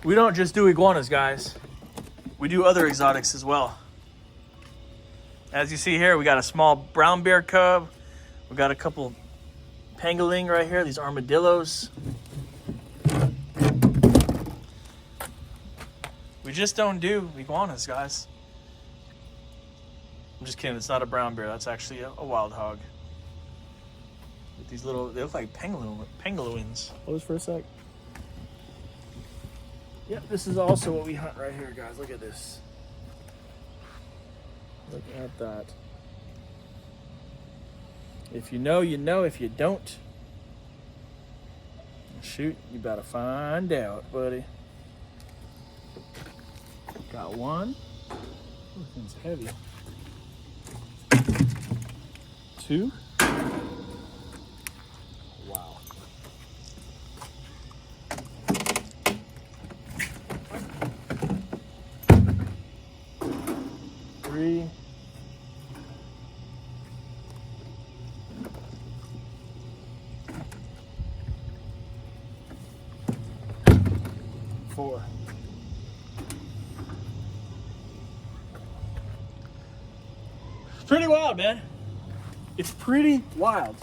We don't just do iguanas, guys. We do other exotics as well. As you see here, we got a small brown bear cub. We got a couple pangolin right here, these armadillos. We just don't do iguanas, guys. I'm just kidding, it's not a brown bear. That's actually a wild hog. With these little, they look like pangolins. Hold this for a sec. Yep, this is also what we hunt right here, guys. Look at this. Look at that. If you know, you know. If you don't, shoot, you better find out, buddy. Got one. This thing's heavy. Two. Wow. Three. Four. It's pretty wild, man. It's pretty wild.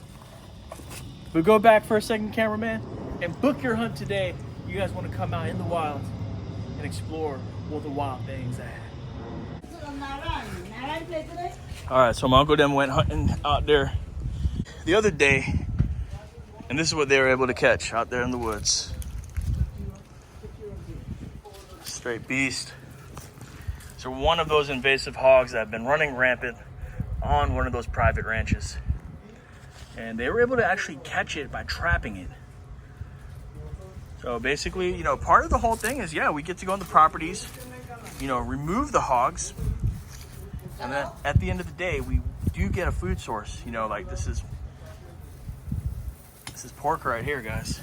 But go back for a second, cameraman, and book your hunt today. You guys want to come out in the wild and explore all the wild things at. All right, so my uncle them went hunting out there the other day, and this is what they were able to catch out there in the woods. Straight beast. So one of those invasive hogs that have been running rampant on one of those private ranches. And they were able to actually catch it by trapping it. So basically, you know, part of the whole thing is, yeah, we get to go on the properties, you know, remove the hogs. And then at the end of the day, we do get a food source. You know, like this is pork right here, guys.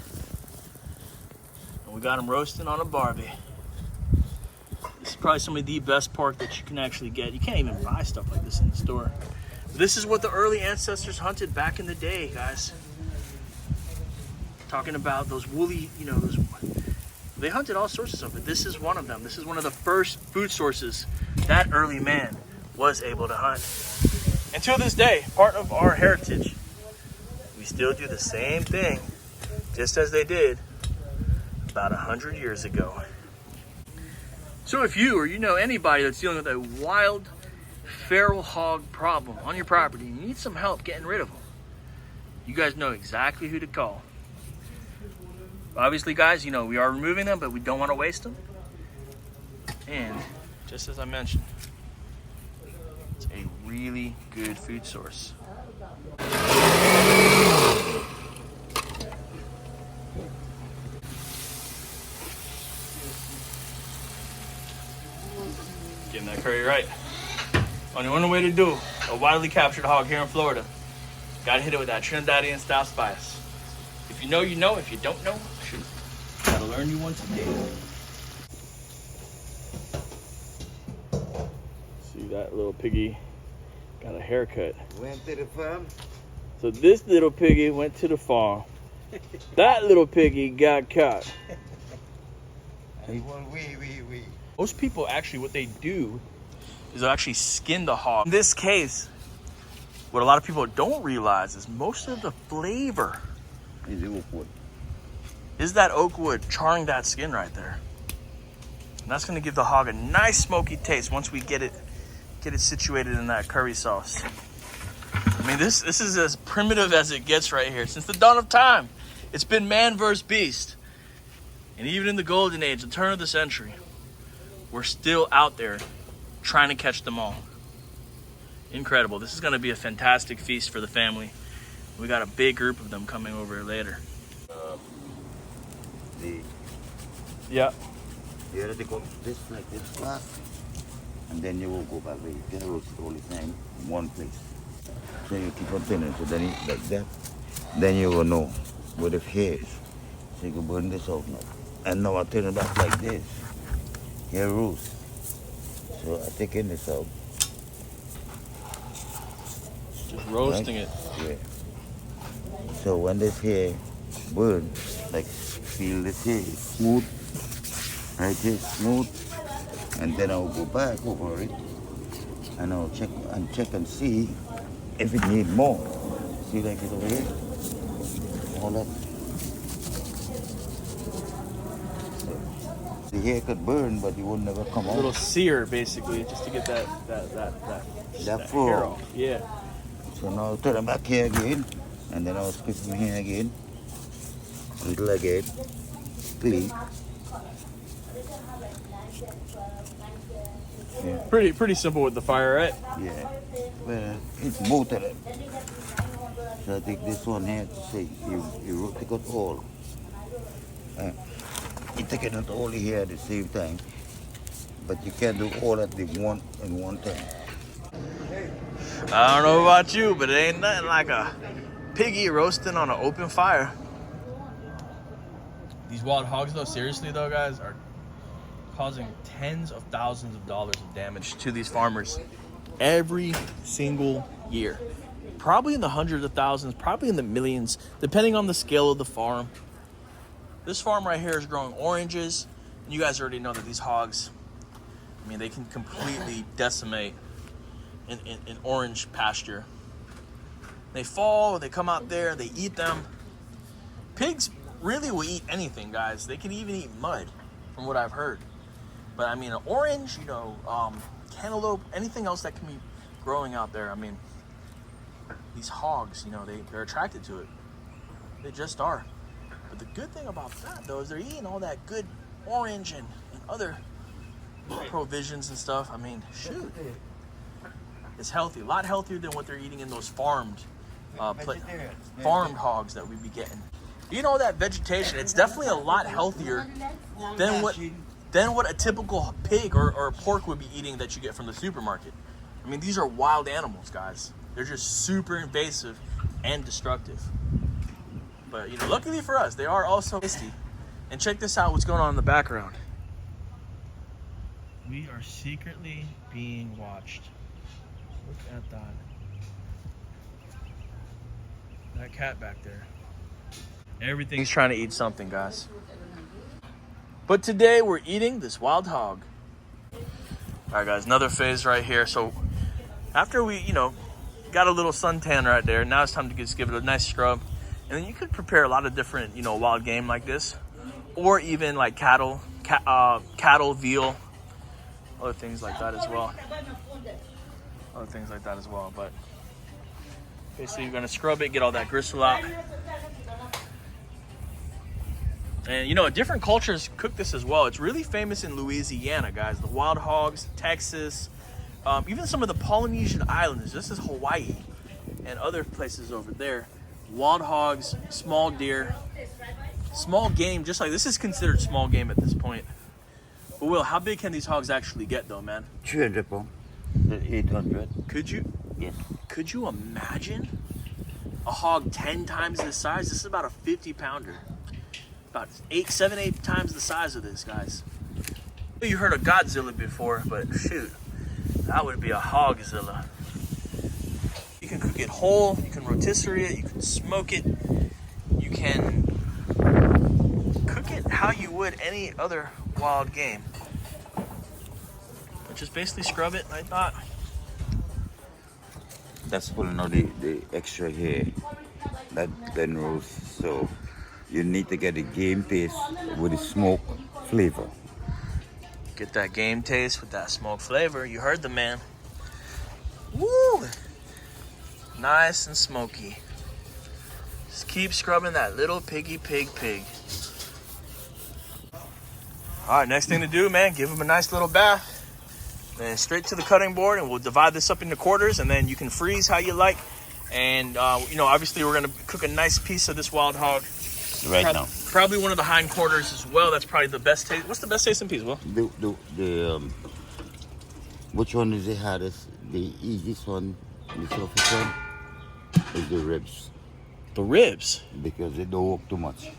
And we got them roasting on a barbie. This is probably some of the best pork that you can actually get. You can't even buy stuff like this in the store. This is what the early ancestors hunted back in the day, guys. Talking about those woolly, you know, they hunted all sorts of stuff, but this is one of them. This is one of the first food sources that early man was able to hunt. And to this day, part of our heritage, we still do the same thing, just as they did about 100 years ago. So if you or you know anybody that's dealing with a wild feral hog problem on your property, you need some help getting rid of them, you guys know exactly who to call. Obviously, guys, you know, we are removing them, but we don't want to waste them. And just as I mentioned, it's a really good food source. Getting that curry right. Only one way to do a widely captured hog here in Florida. Gotta hit it with that Trinidadian style spice. If you know, you know. If you don't know, shoot. Gotta learn you one today. See that little piggy got a haircut. Went to the farm. So this little piggy went to the farm. That little piggy got caught. Most people actually, what they do is they'll actually skin the hog. In this case, what a lot of people don't realize is most of the flavor is that oak wood charring that skin right there. And that's gonna give the hog a nice smoky taste once we get it situated in that curry sauce. I mean, this is as primitive as it gets right here. Since the dawn of time, it's been man versus beast. And even in the golden age, the turn of the century, we're still out there trying to catch them all. Incredible. This is going to be a fantastic feast for the family. We got a big group of them coming over later. Yeah. You have to go this like this fast, and then you will go back where you can roast all the time in one place. So you keep on pinning, so then it, like that. Then you will know where the hair is. So you can burn this out now. And now I turn it back like this. Here roast. So I take in this out. Just roasting it. Yeah. So when this hair burns, like feel this hair is smooth, right here, smooth, and then I'll go back over it, and I'll check and see if it needs more. See like it over here? All that. The hair could burn, but it would never come A out. little sear, basically, just to get that Fur. hair off. Yeah. So now I'll turn it back here again, and then I'll split from here again. Little again. Clean. Yeah. Pretty simple with the fire, right? Yeah. Well, it's both of them. So I take this one here to say you take out all. You take it out all here at the same time, but you can't do all at the one time. I don't know about you, but it ain't nothing like a piggy roasting on an open fire. These wild hogs, though, seriously though, guys, are causing tens of thousands of dollars of damage to these farmers every single year. Probably in the hundreds of thousands, probably in the millions, depending on the scale of the farm. This farm right here is growing oranges. And you guys already know that these hogs, I mean, they can completely decimate in orange pasture. They fall, they come out there, they eat them. Pigs really will eat anything, guys. They can even eat mud, from what I've heard. But I mean, an orange, cantaloupe, anything else that can be growing out there. I mean, these hogs, they're attracted to it. They just are. But the good thing about that, though, is they're eating all that good orange and other provisions and stuff. I mean, shoot. It's healthy. A lot healthier than what they're eating in those farmed hogs that we'd be getting. That vegetation, it's definitely a lot healthier than what a typical pig or pork would be eating that you get from the supermarket. I mean, these are wild animals, guys. They're just super invasive and destructive. But, luckily for us, they are also tasty. And check this out, what's going on in the background. We are secretly being watched. Look at that. That cat back there. Everything's trying to eat something, guys. But today we're eating this wild hog. All right, guys, another phase right here. So after we, got a little suntan right there, now it's time to just give it a nice scrub. And then you could prepare a lot of different, wild game like this, or even like cattle, veal, other things like that as well. But basically, you're gonna scrub it, get all that gristle out. And different cultures cook this as well. It's really famous in Louisiana, guys. The wild hogs, Texas, even some of the Polynesian islands. This is Hawaii and other places over there. Wild hogs, small deer, small game, just like this is considered small game at this point. But Will, how big can these hogs actually get though, man? 300 pounds. 800. Could you? Yes. Could you imagine a hog 10 times this size? This is about a 50-pounder. About 7, 8 times the size of this, guys. You heard of Godzilla before, but shoot, that would be a Hogzilla. You can cook it whole, you can rotisserie it, you can smoke it, you can cook it how you would any other wild game. But just basically scrub it like that. That's pulling out the extra hair that then roast. So you need to get the game taste with the smoke flavor. Get that game taste with that smoke flavor. You heard the man. Woo! Nice and smoky. Just keep scrubbing that little piggy pig. All right, next thing to do, man, give him a nice little bath. Then straight to the cutting board, and we'll divide this up into quarters, and then you can freeze how you like. And, obviously we're going to cook a nice piece of this wild hog. Now. Probably one of the hindquarters as well. That's probably the best taste. What's the best tasting piece, Will? Which one is the hardest? The easiest one, the softest one, is the ribs. The ribs? Because they don't work too much.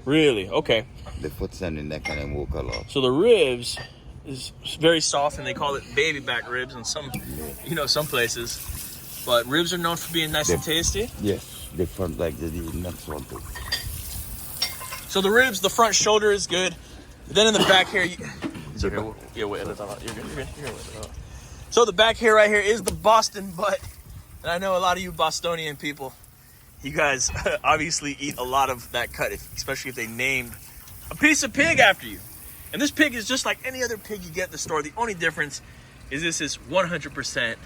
Really? Okay. The foot and the neck and they work a lot. So the ribs is very soft, and they call it baby back ribs in some places. But ribs are known for being nice and tasty. Yes. The front like the next one too. So the ribs, the front shoulder is good. Then in the back here, it's okay. Yeah, wait, you're good. You're good. So the back here, right here, is the Boston butt, and I know a lot of you Bostonian people, you guys obviously eat a lot of that cut, especially if they named a piece of pig after you. And this pig is just like any other pig you get in the store. The only difference is this is 100%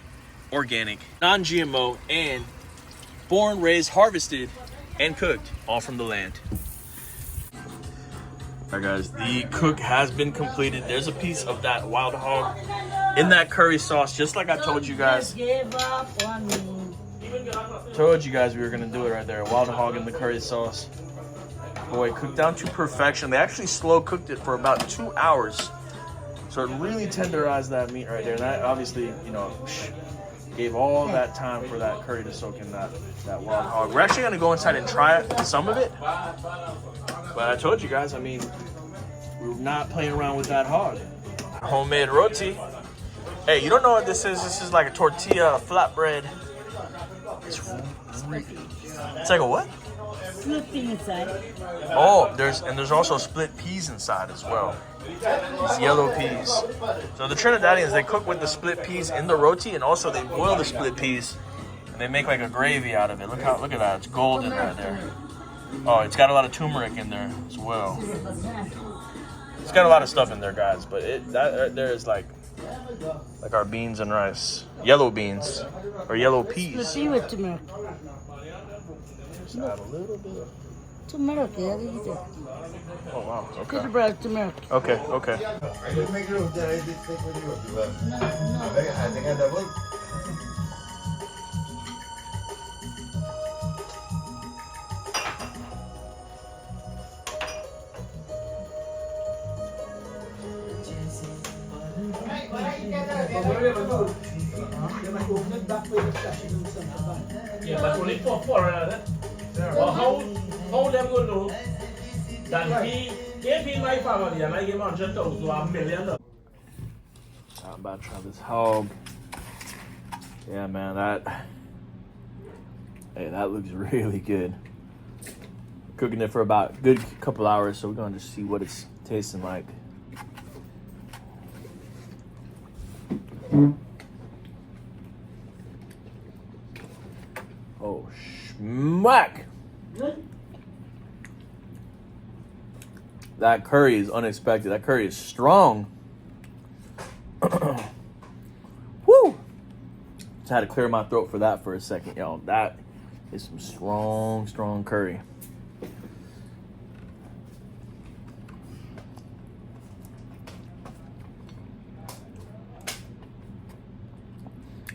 organic, non-GMO, and born, raised, harvested, and cooked, all from the land. All right, guys, the cook has been completed. There's a piece of that wild hog in that curry sauce, just like I told you guys. Told you guys we were gonna do it right there. Wild hog in the curry sauce. Boy, cooked down to perfection. They actually slow cooked it for about 2 hours. So it really tenderized that meat right there. And that obviously, you know, gave all that time for that curry to soak in that wild hog. We're actually gonna go inside and try some of it. But I told you guys, I mean, we're not playing around with that hog. Homemade roti. Hey, you don't know what this is? This is like a tortilla, a flatbread. It's like a what? Split pea inside. Oh, there's also split peas inside as well. These yellow peas. So the Trinidadians, they cook with the split peas in the roti, and also they boil the split peas, and they make like a gravy out of it. Look at that, it's golden right there. Oh, it's got a lot of turmeric in there as well. It's got a lot of stuff in there, guys, but that right there is like our beans and rice. Yellow beans, or yellow peas. Split pea with turmeric. Just add a little bit. Turmeric, yeah, easy. Oh, wow, okay. Little bread, turmeric. Okay. Yeah, but only for well, how them going to that if he my family and I give $100,000 to $1 million. I'm about to try this hog. Yeah, man, that looks really good. Cooking it for about a good couple hours, so we're gonna just see what it's tasting like. Oh, schmack! That curry is unexpected. That curry is strong. Woo! Just had to clear my throat for that for a second, y'all. That is some strong curry.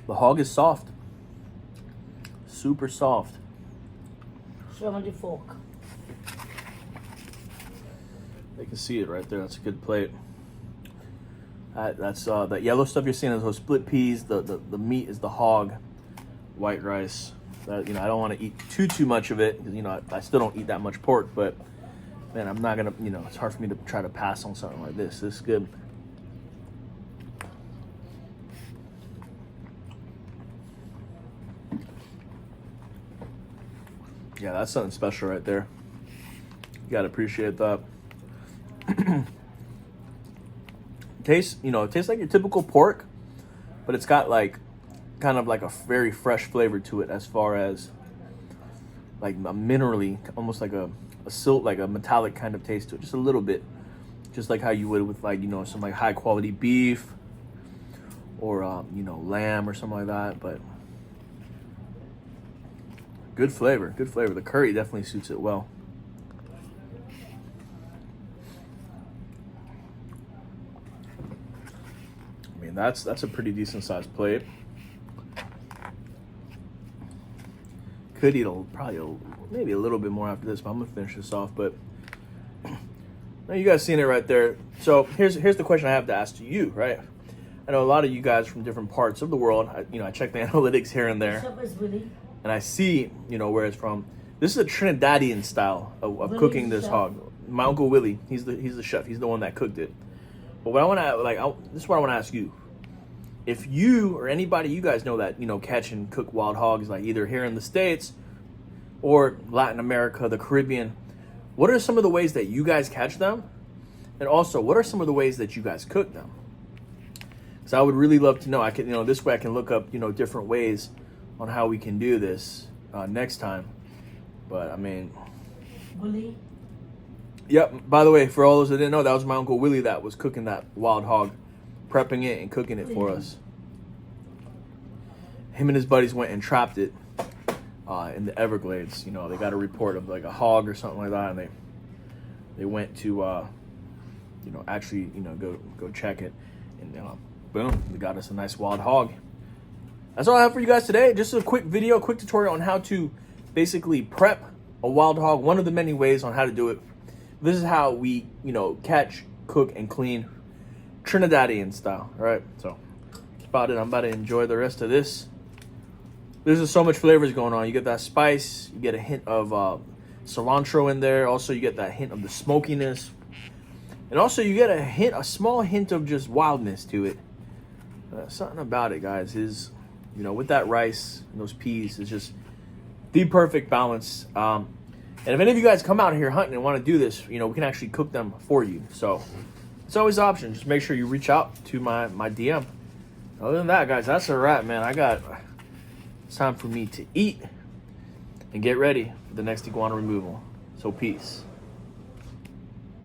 The hog is soft. Super soft. Show me the fork. They can see it right there. That's a good plate. That's that yellow stuff you're seeing is those split peas. The meat is the hog. White rice. That, you know, I don't want to eat too much of it because, you know, I still don't eat that much pork. But man, I'm not gonna. You know, it's hard for me to try to pass on something like this. This is good. Yeah, that's something special right there. You gotta appreciate that. Tastes like your typical pork, but it's got like kind of like a very fresh flavor to it, as far as like a minerally, almost like a silt, like a metallic kind of taste to it, just a little bit, just like how you would with, like, you know, some like high quality beef or you know, lamb or something like that. But good flavor. The curry definitely suits it well. I mean, that's a pretty decent sized plate. Could eat maybe a little bit more after this, but I'm gonna finish this off. But now you guys seen it right there. So here's the question I have to ask to you, right? I know a lot of you guys from different parts of the world. I check the analytics here and there. And I see, you know, where it's from. This is a Trinidadian style of cooking this hog. My Uncle Willie, he's the chef. He's the one that cooked it. But what I want to, this is what I want to ask you. If you or anybody you guys know that, you know, catch and cook wild hogs, like either here in the States or Latin America, the Caribbean, what are some of the ways that you guys catch them? And also, what are some of the ways that you guys cook them? Because I would really love to know. I can, this way I can look up, different ways on how we can do this next time. But I mean, Willie. yep. By the way, for all those that didn't know, that was my Uncle Willie that was cooking that wild hog, prepping it and cooking it for us. Him and his buddies went and trapped it in the Everglades. They got a report of like a hog or something like that, and they went to actually go check it, and boom, they got us a nice wild hog. That's all I have for you guys today. Just a quick video, quick tutorial on how to basically prep a wild hog. One of the many ways on how to do it. This is how we catch, cook, and clean Trinidadian style. All right, so that's about it. I'm about to enjoy the rest of this. There's just so much flavors going on. You get that spice, you get a hint of cilantro in there. Also, you get that hint of the smokiness. And also, you get a small hint of just wildness to it. Something about it, guys, is, with that rice and those peas, is just the perfect balance. And if any of you guys come out here hunting and want to do this, we can actually cook them for you. So it's always an option. Just make sure you reach out to my DM. Other than that, guys, that's a wrap, man. It's time for me to eat and get ready for the next iguana removal. So peace.